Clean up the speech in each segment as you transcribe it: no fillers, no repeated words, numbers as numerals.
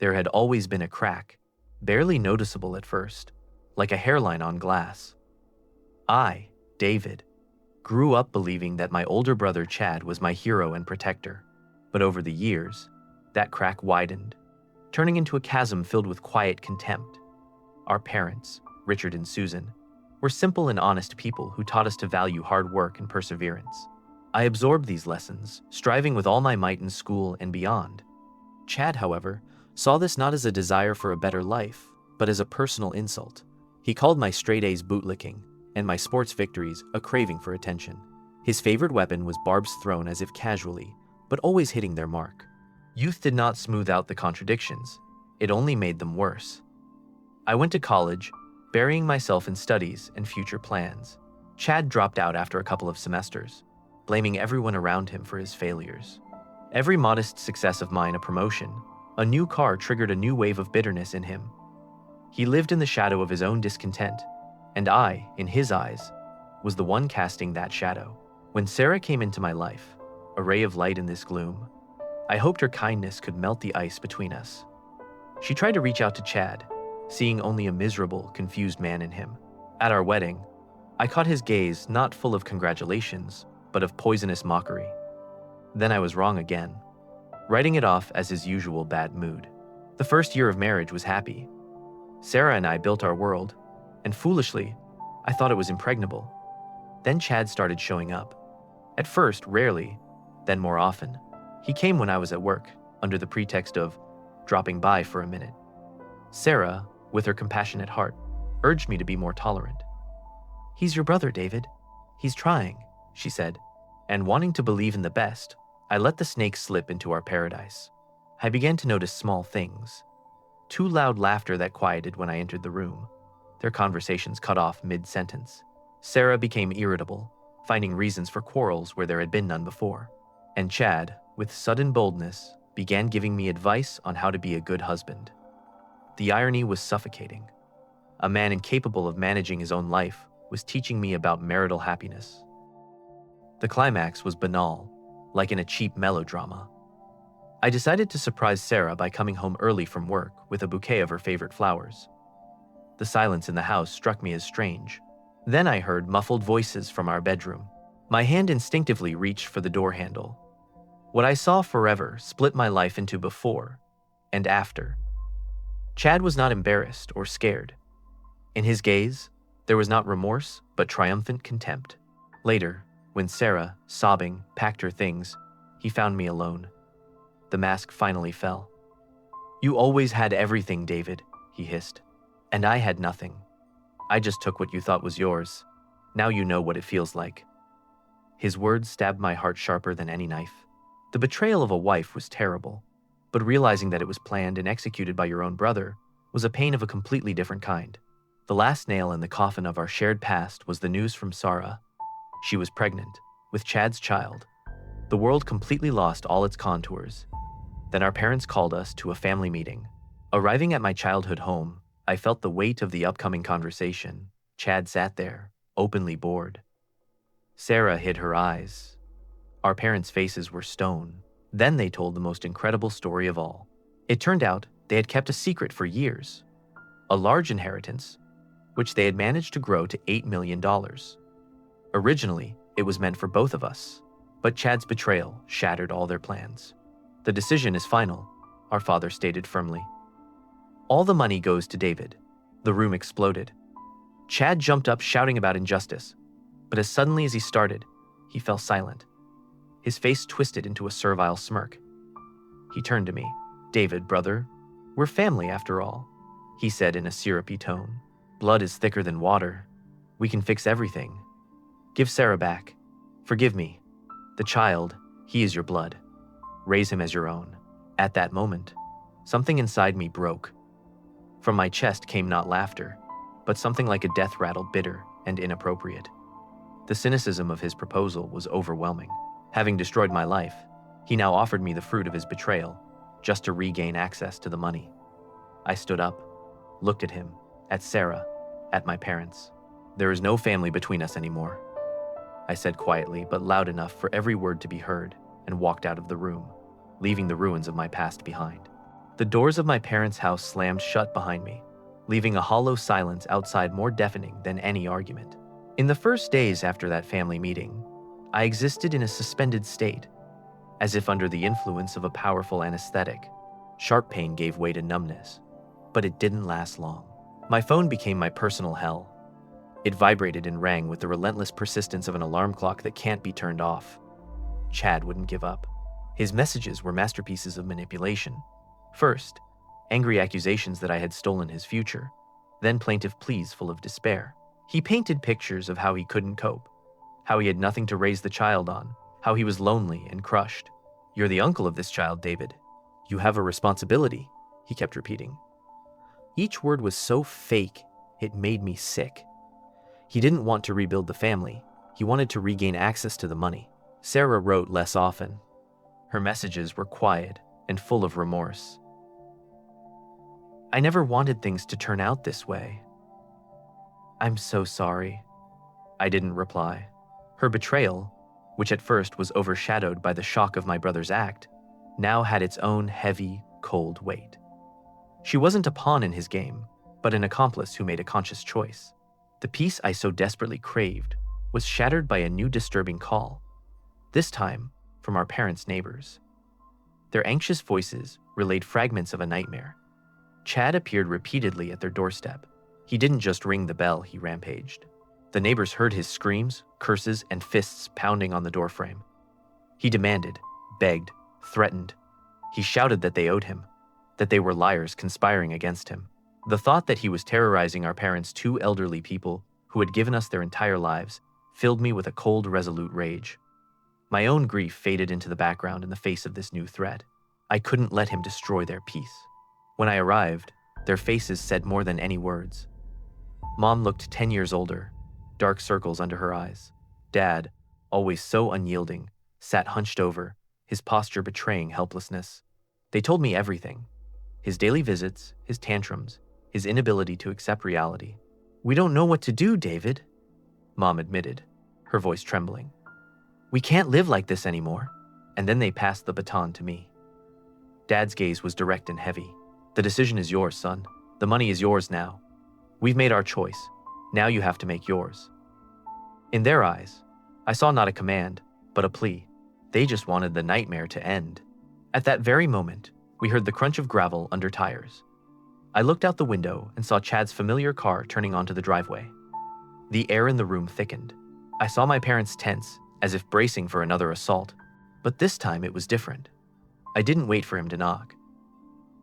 There had always been a crack, barely noticeable at first, like a hairline on glass. I, David, grew up believing that my older brother Chad was my hero and protector. But over the years, that crack widened, turning into a chasm filled with quiet contempt. Our parents, Richard and Susan, were simple and honest people who taught us to value hard work and perseverance. I absorbed these lessons, striving with all my might in school and beyond. Chad, however, saw this not as a desire for a better life, but as a personal insult. He called my straight A's bootlicking, and my sports victories a craving for attention. His favorite weapon was barbs thrown as if casually, but always hitting their mark. Youth did not smooth out the contradictions. It only made them worse. I went to college, burying myself in studies and future plans. Chad dropped out after a couple of semesters, blaming everyone around him for his failures. Every modest success of mine, a promotion, a new car, triggered a new wave of bitterness in him. He lived in the shadow of his own discontent, and I, in his eyes, was the one casting that shadow. When Sarah came into my life, a ray of light in this gloom, I hoped her kindness could melt the ice between us. She tried to reach out to Chad, seeing only a miserable, confused man in him. At our wedding, I caught his gaze, not full of congratulations, but of poisonous mockery. Then I was wrong again, writing it off as his usual bad mood. The first year of marriage was happy. Sarah and I built our world, and foolishly, I thought it was impregnable. Then Chad started showing up. At first, rarely, then more often. He came when I was at work, under the pretext of dropping by for a minute. Sarah, with her compassionate heart, urged me to be more tolerant. "He's your brother, David. He's trying," she said, and wanting to believe in the best, I let the snake slip into our paradise. I began to notice small things. Too loud laughter that quieted when I entered the room. Their conversations cut off mid-sentence. Sarah became irritable, finding reasons for quarrels where there had been none before. And Chad, with sudden boldness, began giving me advice on how to be a good husband. The irony was suffocating. A man incapable of managing his own life was teaching me about marital happiness. The climax was banal, like in a cheap melodrama. I decided to surprise Sarah by coming home early from work with a bouquet of her favorite flowers. The silence in the house struck me as strange. Then I heard muffled voices from our bedroom. My hand instinctively reached for the door handle. What I saw forever split my life into before and after. Chad was not embarrassed or scared. In his gaze, there was not remorse, but triumphant contempt. Later, when Sarah, sobbing, packed her things, he found me alone. The mask finally fell. "You always had everything, David," he hissed. "And I had nothing. I just took what you thought was yours. Now you know what it feels like." His words stabbed my heart sharper than any knife. The betrayal of a wife was terrible, but realizing that it was planned and executed by your own brother was a pain of a completely different kind. The last nail in the coffin of our shared past was the news from Sarah. She was pregnant, with Chad's child. The world completely lost all its contours. Then our parents called us to a family meeting. Arriving at my childhood home, I felt the weight of the upcoming conversation. Chad sat there, openly bored. Sarah hid her eyes. Our parents' faces were stone. Then they told the most incredible story of all. It turned out they had kept a secret for years. A large inheritance, which they had managed to grow to $8 million. Originally, it was meant for both of us, but Chad's betrayal shattered all their plans. "The decision is final," our father stated firmly. "All the money goes to David." The room exploded. Chad jumped up shouting about injustice, but as suddenly as he started, he fell silent. His face twisted into a servile smirk. He turned to me. "David, brother, we're family after all," he said in a syrupy tone. "Blood is thicker than water. We can fix everything. Give Sarah back. Forgive me. The child, he is your blood. Raise him as your own." At that moment, something inside me broke. From my chest came not laughter, but something like a death rattle, bitter and inappropriate. The cynicism of his proposal was overwhelming. Having destroyed my life, he now offered me the fruit of his betrayal, just to regain access to the money. I stood up, looked at him, at Sarah, at my parents. "There is no family between us anymore," I said quietly but loud enough for every word to be heard, and walked out of the room, leaving the ruins of my past behind. The doors of my parents' house slammed shut behind me, leaving a hollow silence outside more deafening than any argument. In the first days after that family meeting, I existed in a suspended state, as if under the influence of a powerful anesthetic. Sharp pain gave way to numbness, but it didn't last long. My phone became my personal hell. It vibrated and rang with the relentless persistence of an alarm clock that can't be turned off. Chad wouldn't give up. His messages were masterpieces of manipulation. First, angry accusations that I had stolen his future, then plaintive pleas full of despair. He painted pictures of how he couldn't cope, how he had nothing to raise the child on, how he was lonely and crushed. "You're the uncle of this child, David. You have a responsibility," he kept repeating. Each word was so fake, it made me sick. He didn't want to rebuild the family. He wanted to regain access to the money. Sarah wrote less often. Her messages were quiet and full of remorse. "I never wanted things to turn out this way. I'm so sorry." I didn't reply. Her betrayal, which at first was overshadowed by the shock of my brother's act, now had its own heavy, cold weight. She wasn't a pawn in his game, but an accomplice who made a conscious choice. The peace I so desperately craved was shattered by a new disturbing call, this time from our parents' neighbors. Their anxious voices relayed fragments of a nightmare. Chad appeared repeatedly at their doorstep. He didn't just ring the bell, he rampaged. The neighbors heard his screams, curses, and fists pounding on the doorframe. He demanded, begged, threatened. He shouted that they owed him, that they were liars conspiring against him. The thought that he was terrorizing our parents, two elderly people who had given us their entire lives, filled me with a cold, resolute rage. My own grief faded into the background in the face of this new threat. I couldn't let him destroy their peace. When I arrived, their faces said more than any words. Mom looked 10 years older, dark circles under her eyes. Dad, always so unyielding, sat hunched over, his posture betraying helplessness. They told me everything. His daily visits, his tantrums, his inability to accept reality. "We don't know what to do, David," Mom admitted, her voice trembling. "We can't live like this anymore." And then they passed the baton to me. Dad's gaze was direct and heavy. "The decision is yours, son. The money is yours now. We've made our choice. Now you have to make yours." In their eyes, I saw not a command, but a plea. They just wanted the nightmare to end. At that very moment, we heard the crunch of gravel under tires. I looked out the window and saw Chad's familiar car turning onto the driveway. The air in the room thickened. I saw my parents tense, as if bracing for another assault. But this time it was different. I didn't wait for him to knock.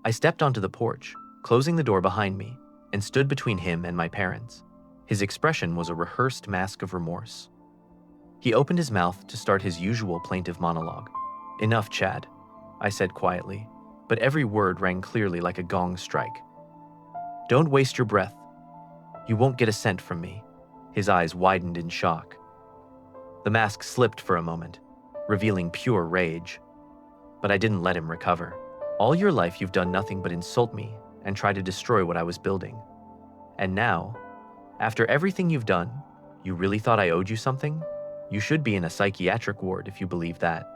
I stepped onto the porch, closing the door behind me, and stood between him and my parents. His expression was a rehearsed mask of remorse. He opened his mouth to start his usual plaintive monologue. "Enough, Chad," I said quietly, but every word rang clearly like a gong strike. "Don't waste your breath. You won't get a cent from me." His eyes widened in shock. The mask slipped for a moment, revealing pure rage. But I didn't let him recover. "All your life you've done nothing but insult me and try to destroy what I was building. And now, after everything you've done, you really thought I owed you something? You should be in a psychiatric ward if you believe that."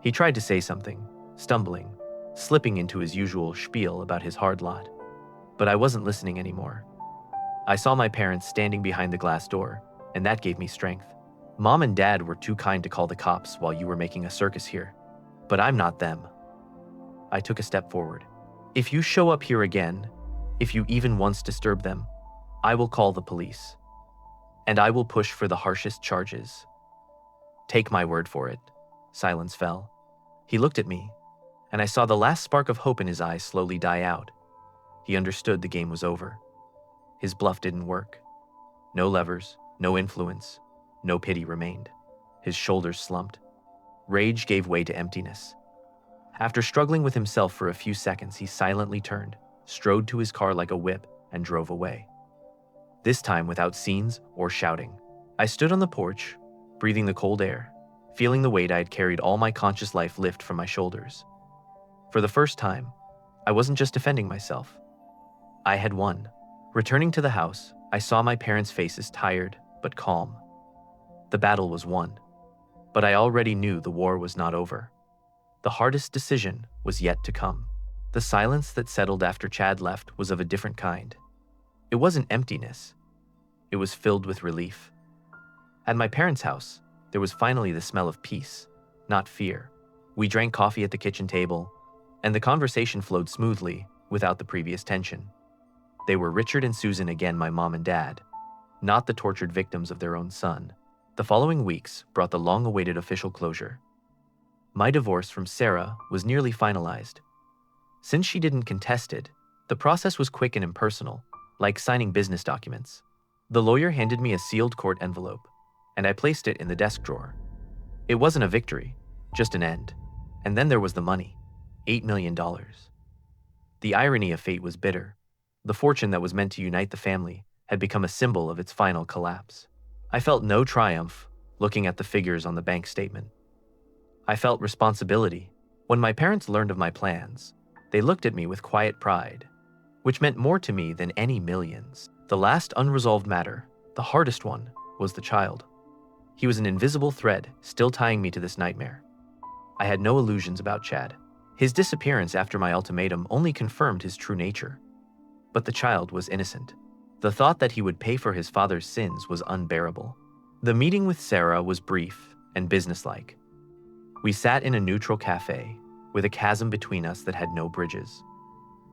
He tried to say something, stumbling, slipping into his usual spiel about his hard lot. But I wasn't listening anymore. I saw my parents standing behind the glass door, and that gave me strength. "Mom and Dad were too kind to call the cops while you were making a circus here. But I'm not them." I took a step forward. "If you show up here again, if you even once disturb them, I will call the police. And I will push for the harshest charges." "Take my word for it." Silence fell. He looked at me, and I saw the last spark of hope in his eyes slowly die out. He understood the game was over. His bluff didn't work. No levers, no influence, no pity remained. His shoulders slumped. Rage gave way to emptiness. After struggling with himself for a few seconds, he silently turned, strode to his car like a whip, and drove away. This time without scenes or shouting. I stood on the porch, breathing the cold air, feeling the weight I had carried all my conscious life lift from my shoulders. For the first time, I wasn't just defending myself. I had won. Returning to the house, I saw my parents' faces tired but calm. The battle was won, but I already knew the war was not over. The hardest decision was yet to come. The silence that settled after Chad left was of a different kind. It wasn't emptiness. It was filled with relief. At my parents' house, there was finally the smell of peace, not fear. We drank coffee at the kitchen table, and the conversation flowed smoothly without the previous tension. They were Richard and Susan again, my mom and dad, not the tortured victims of their own son. The following weeks brought the long-awaited official closure. My divorce from Sarah was nearly finalized. Since she didn't contest it, the process was quick and impersonal, like signing business documents. The lawyer handed me a sealed court envelope, and I placed it in the desk drawer. It wasn't a victory, just an end. And then there was the money, $8 million. The irony of fate was bitter. The fortune that was meant to unite the family had become a symbol of its final collapse. I felt no triumph looking at the figures on the bank statement. I felt responsibility. When my parents learned of my plans, they looked at me with quiet pride, which meant more to me than any millions. The last unresolved matter, the hardest one, was the child. He was an invisible thread still tying me to this nightmare. I had no illusions about Chad. His disappearance after my ultimatum only confirmed his true nature. But the child was innocent. The thought that he would pay for his father's sins was unbearable. The meeting with Sarah was brief and businesslike. We sat in a neutral cafe, with a chasm between us that had no bridges.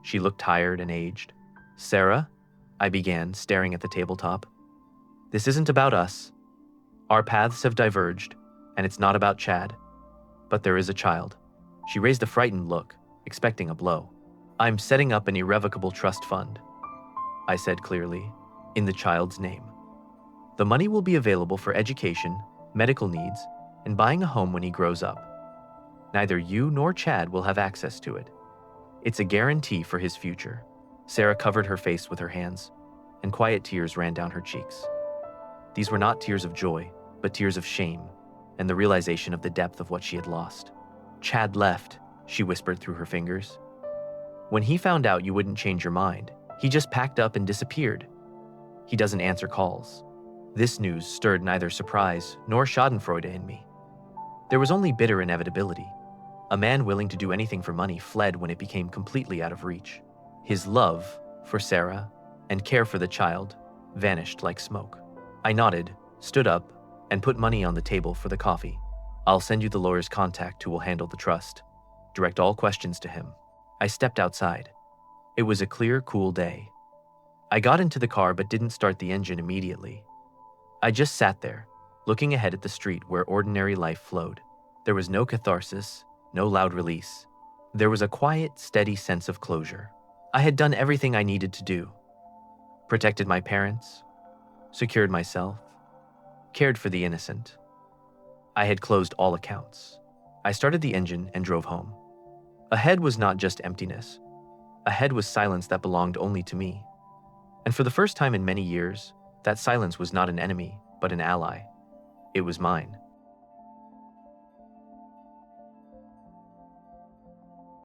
She looked tired and aged. "Sarah," I began, staring at the tabletop. "This isn't about us. Our paths have diverged, and it's not about Chad. But there is a child." She raised a frightened look, expecting a blow. "I'm setting up an irrevocable trust fund," I said clearly, "in the child's name. The money will be available for education, medical needs, and buying a home when he grows up. Neither you nor Chad will have access to it. It's a guarantee for his future." Sarah covered her face with her hands, and quiet tears ran down her cheeks. These were not tears of joy, but tears of shame, and the realization of the depth of what she had lost. "Chad left," she whispered through her fingers. "When he found out you wouldn't change your mind, he just packed up and disappeared. He doesn't answer calls." This news stirred neither surprise nor schadenfreude in me. There was only bitter inevitability. A man willing to do anything for money fled when it became completely out of reach. His love for Sarah and care for the child vanished like smoke. I nodded, stood up, and put money on the table for the coffee. "I'll send you the lawyer's contact who will handle the trust. Direct all questions to him." I stepped outside. It was a clear, cool day. I got into the car but didn't start the engine immediately. I just sat there, looking ahead at the street where ordinary life flowed. There was no catharsis, no loud release. There was a quiet, steady sense of closure. I had done everything I needed to do. Protected my parents, secured myself, cared for the innocent. I had closed all accounts. I started the engine and drove home. Ahead was not just emptiness. Ahead was silence that belonged only to me. And for the first time in many years, that silence was not an enemy, but an ally. It was mine.